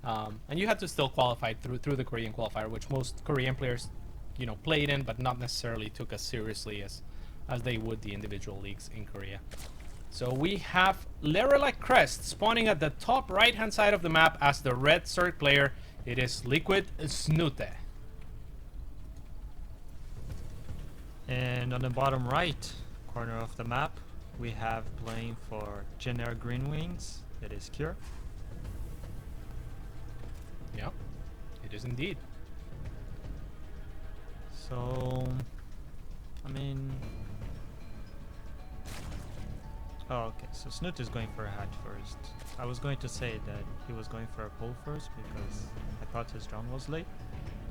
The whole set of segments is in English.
And you had to still qualify through the Korean qualifier, which most Korean players, played in, but not necessarily took as seriously as they would the individual leagues in Korea. So we have Lerelec Crest spawning at the top right-hand side of the map as the red Zerg player. It is Liquid Snute. And on the bottom right corner of the map, we have playing for Generic Green Wings. It is Cure. Yeah, it is indeed. So, I mean... Oh, okay, so Snute is going for a hatch first. I was going to say that he was going for a pull first because I thought his drone was late,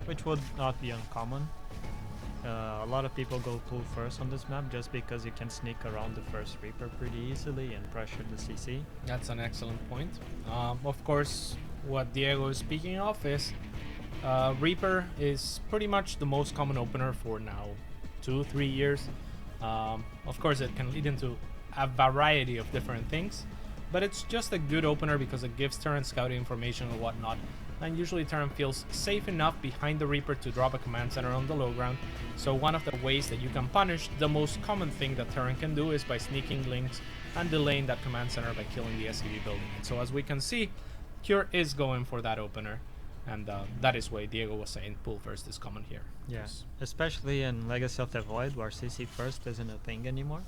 which would not be uncommon. A lot of people go pull first on this map just because you can sneak around the first Reaper pretty easily and pressure the CC. That's an excellent point. Of course, what Diego is speaking of is Reaper is pretty much the most common opener for now 2-3 years. Of course, it can lead into a variety of different things, but it's just a good opener because it gives Terran scouting information and whatnot, and usually Terran feels safe enough behind the Reaper to drop a command center on the low ground. So one of the ways that you can punish the most common thing that Terran can do is by sneaking links and delaying that command center by killing the SCV building. And so as we can see, Cure is going for that opener, and that is why Diego was saying pull first is common here. Yes, especially in Legacy of the Void where CC first isn't a thing anymore.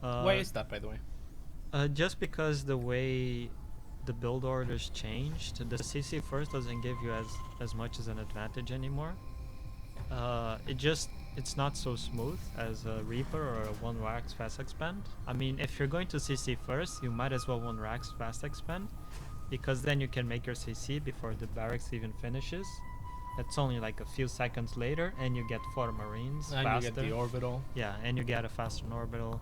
Why is that, by the way? Just because the way the build orders changed, the CC first doesn't give you as much as an advantage anymore. It's not so smooth as a Reaper or a 1 Rax fast expand. I mean, if you're going to CC first, you might as well 1 Rax fast expand, because then you can make your CC before the barracks even finishes. That's only like a few seconds later, and you get 4 Marines and faster. You get the orbital. Yeah, and you get a faster orbital.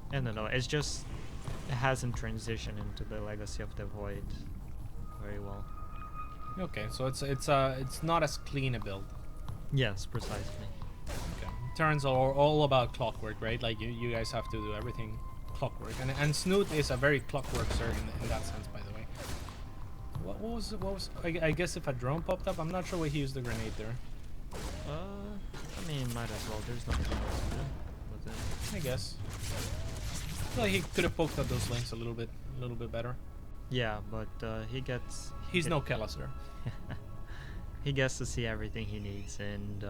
I don't know, it's just, it hasn't transitioned into the Legacy of the Void very well. Okay, so it's not as clean a build. Yes, precisely. Okay, turns are all about clockwork, right? Like you guys have to do everything clockwork, and Snute is a very clockwork Zerg in that sense, by the way. What was I guess if a drone popped up, I'm not sure why he used the grenade there. I mean, might as well. There's nothing else to do with it. I guess. I feel like he could have poked up those links a little bit better. Yeah, but he's no Kellasser. He gets to see everything he needs, and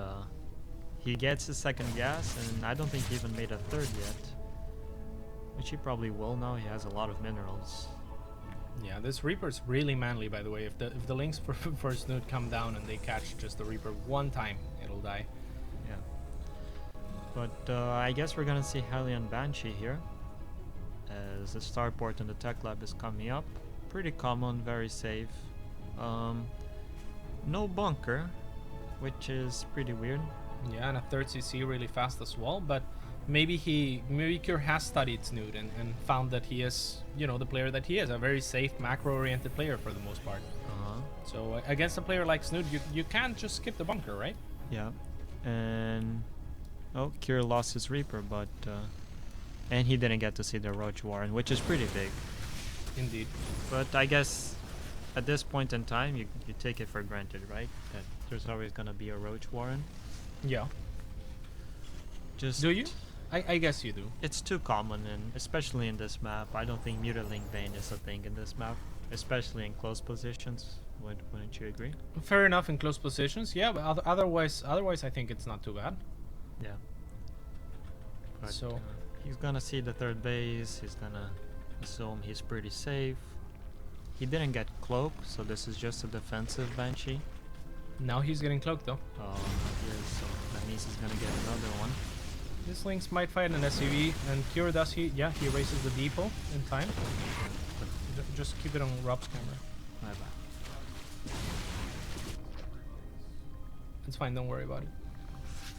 he gets his second gas, and I don't think he even made a third yet. Which he probably will now. He has a lot of minerals. Yeah, this Reaper's really manly, by the way. If the links for Snute come down and they catch just the Reaper one time, it'll die. Yeah. But I guess we're gonna see Hellion Banshee here, as the starport in the tech lab is coming up. Pretty common, very safe. No bunker, which is pretty weird. Yeah, and a third CC really fast as well, but maybe Cure has studied Snute and found that he is, the player that he is, a very safe, macro-oriented player for the most part. So against a player like Snute, you can't just skip the bunker, right? Yeah, and Cure lost his Reaper, but and he didn't get to see the Roach Warren, which is pretty big. Indeed. But I guess at this point in time, you take it for granted, right? That there's always gonna be a Roach Warren. Yeah. Just do you? I guess you do. It's too common, and especially in this map, I don't think Mutiling Vein is a thing in this map, especially in close positions. Wouldn't you agree? Fair enough in close positions, yeah, but otherwise I think it's not too bad. Yeah. But, so he's gonna see the third base. He's gonna assume he's pretty safe. He didn't get cloak, so this is just a defensive Banshee. Now he's getting cloaked though. Oh, yes, so that means he's gonna get another one. This Lynx might fight an SCV, and Cure does he raises the depot in time. Just keep it on Rob's camera. My bad. It's fine, don't worry about it.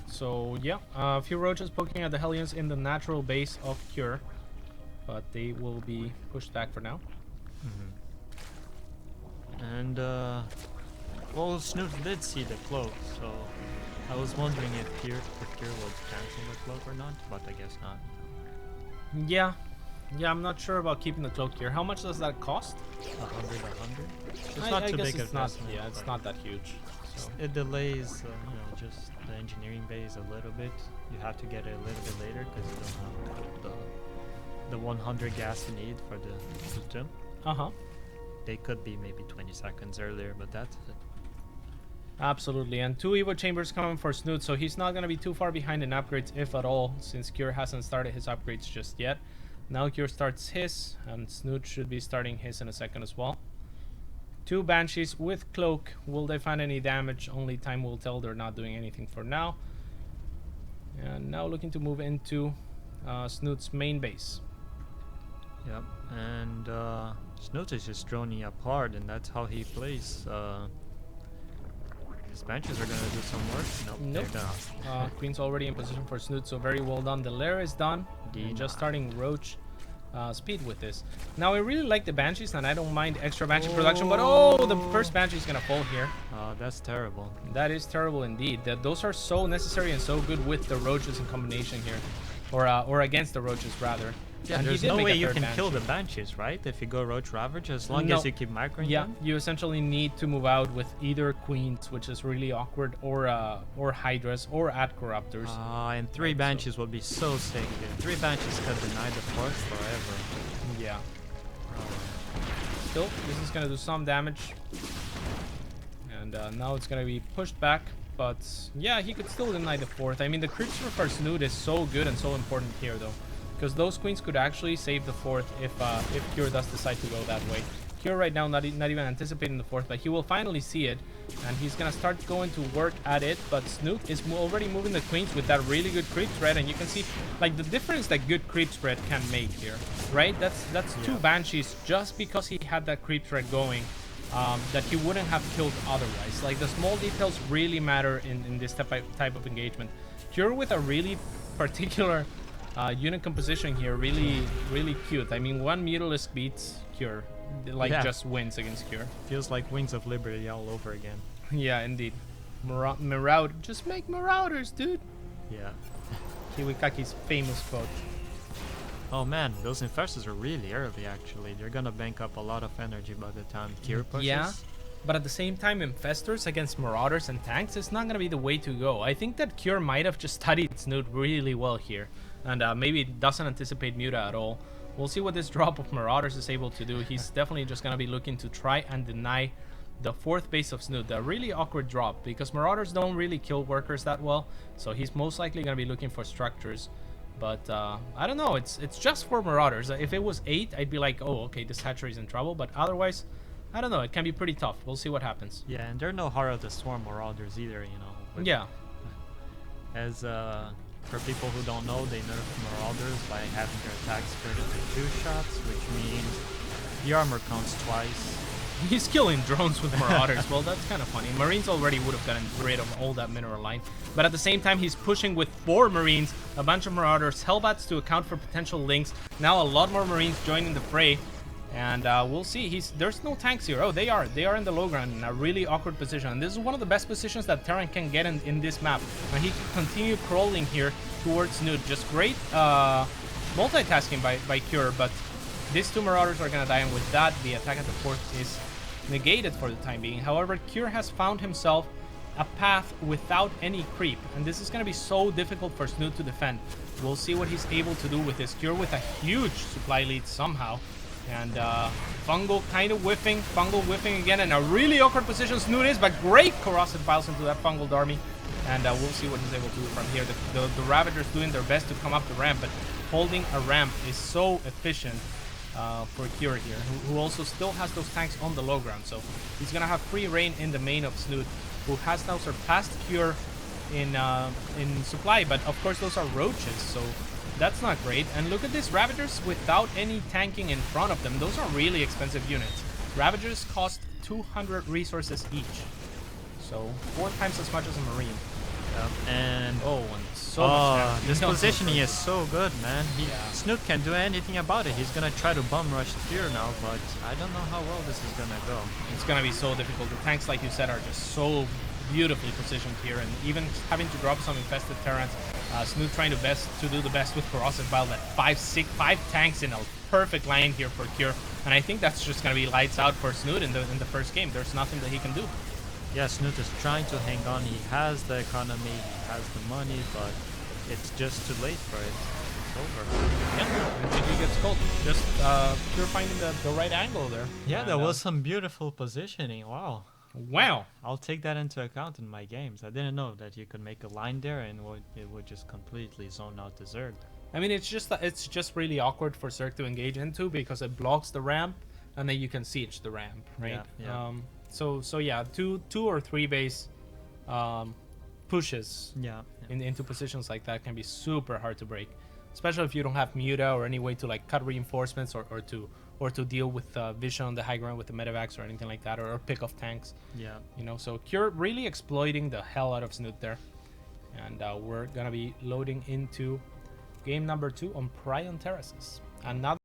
So yeah, a few roaches poking at the Hellions in the natural base of Cure, but they will be pushed back for now. And well, Snute did see the cloak, so I was wondering if Cure would cancel the cloak or not, but I guess not. Yeah, Yeah, I'm not sure about keeping the cloak here. How much does that cost? 100. It's I not too guess big it's of not. investment. Yeah, it's but not that huge. So. It delays, just the engineering base a little bit. You have to get it a little bit later because you don't have the 100 gas you need for the platoon. They could be maybe 20 seconds earlier, but that's it. Absolutely, and 2 Evo chambers coming for Snute, so he's not going to be too far behind in upgrades, if at all, since Cure hasn't started his upgrades just yet. Now Cure starts his, and Snute should be starting his in a second as well. 2 Banshees with Cloak. Will they find any damage? Only time will tell. They're not doing anything for now. And now looking to move into Snute's main base. Yep, and Snute is just droning apart, and that's how he plays. His benches are gonna do some work. Nope. They're not. Queen's already in position for Snute, so very well done. The lair is done. And just starting Roach speed with this. Now I really like the Banshees, and I don't mind extra Banshee production, but the first Banshee is gonna fall here. That's terrible. That is terrible indeed. Those are so necessary and so good with the Roaches in combination here, or against the Roaches rather. Yeah, there's no way you can kill the Banshees, right? If you go Roach Ravage, as long as you keep microing them? You essentially need to move out with either Queens, which is really awkward, or Hydras, or at Corruptors. And 3 Banshees would be so sick, dude. 3 Banshees could deny the force forever. Yeah. Still, this is going to do some damage. And now it's going to be pushed back. But yeah, he could still deny the 4th. I mean, the creep for Snute is so good and so important here, though. Because those Queens could actually save the 4th if Cure does decide to go that way. Cure right now not even anticipating the 4th, but he will finally see it. And he's going to start going to work at it. But Snute is already moving the Queens with that really good creep spread. And you can see like the difference that good creep spread can make here. Right? That's 2 Banshees just because he had that creep spread going. That he wouldn't have killed otherwise. Like the small details really matter in this type of engagement. Cure with a really particular unit composition here, really cute. I mean, 1 Mutalisk beats Cure, just wins against Cure. Feels like Wings of Liberty all over again. Yeah, indeed. Marauder, just make Marauders, dude. Yeah. Kiwikaki's famous quote. Oh man, those Infestors are really early actually. They're gonna bank up a lot of energy by the time Cure pushes. Yeah, but at the same time, Infestors against Marauders and tanks is not gonna be the way to go. I think that Cure might have just studied Snute really well here. And maybe doesn't anticipate Muta at all. We'll see what this drop of Marauders is able to do. He's definitely just going to be looking to try and deny the 4th base of Snute. A really awkward drop because Marauders don't really kill workers that well. So he's most likely going to be looking for structures. But I don't know. It's just for Marauders. If it was 8, I'd be like, oh, okay, this hatchery is in trouble. But otherwise, I don't know. It can be pretty tough. We'll see what happens. Yeah, and there are no Heart of the Swarm Marauders either, you know. But yeah. As for people who don't know, they nerf Marauders by having their attacks split into 2 shots, which means the armor counts twice. He's killing drones with Marauders. Well, that's kind of funny. Marines already would have gotten rid of all that mineral line. But at the same time, he's pushing with 4 Marines, a bunch of Marauders, Hellbats to account for potential links. Now a lot more Marines joining the fray. And we'll see. There's no tanks here. Oh, they are in the low ground in a really awkward position. And this is one of the best positions that Terran can get in this map. And he can continue crawling here towards Snute. Just great multitasking by Cure. But these 2 Marauders are going to die. And with that, the attack at the 4th is negated for the time being. However, Cure has found himself a path without any creep. And this is going to be so difficult for Snute to defend. We'll see what he's able to do with this. Cure with a huge supply lead somehow. And Fungal kind of whiffing. Fungal whiffing again in a really awkward position. Snute is, but great corrosive files into that Fungal army. And we'll see what he's able to do from here. The Ravagers doing their best to come up the ramp, but holding a ramp is so efficient for Cure here, who also still has those tanks on the low ground. So he's going to have free reign in the main of Snute, who has now surpassed Cure in supply. But of course, those are Roaches, so that's not great. And look at this, Ravagers without any tanking in front of them. Those are really expensive units. Ravagers cost 200 resources each. So 4 times as much as a Marine. And so much this positioning is so good, man. Snute can't do anything about it. He's gonna try to bum rush Cure now, but I don't know how well this is gonna go. It's gonna be so difficult. The tanks, like you said, are just so beautifully positioned here, and even having to drop some infested Terrans. Snute trying to do the best with Corrosive Bile. That 5 tanks in a perfect line here for Cure, and I think that's just gonna be lights out for Snute in the first game. There's nothing that he can do. Yeah, Snute is trying to hang on. He has the economy, he has the money, but it's just too late for it. It's over. Yeah, and GG gets cold. Just Cure finding the right angle there. Yeah, And, that was some beautiful positioning. Wow. Wow. I'll take that into account in my games. I didn't know that you could make a line there and it would just completely zone out the Zerg. I mean, it's just really awkward for Zerg to engage into because it blocks the ramp, and then you can siege the ramp, right? Yeah. So yeah, two or three base pushes into positions like that can be super hard to break, especially if you don't have Muta or any way to like cut reinforcements or to deal with vision on the high ground with the medevacs or anything like that, or pick off tanks. Yeah. You know, so Cure really exploiting the hell out of Snute there, and we're gonna be loading into game number 2 on Prion Terraces, and now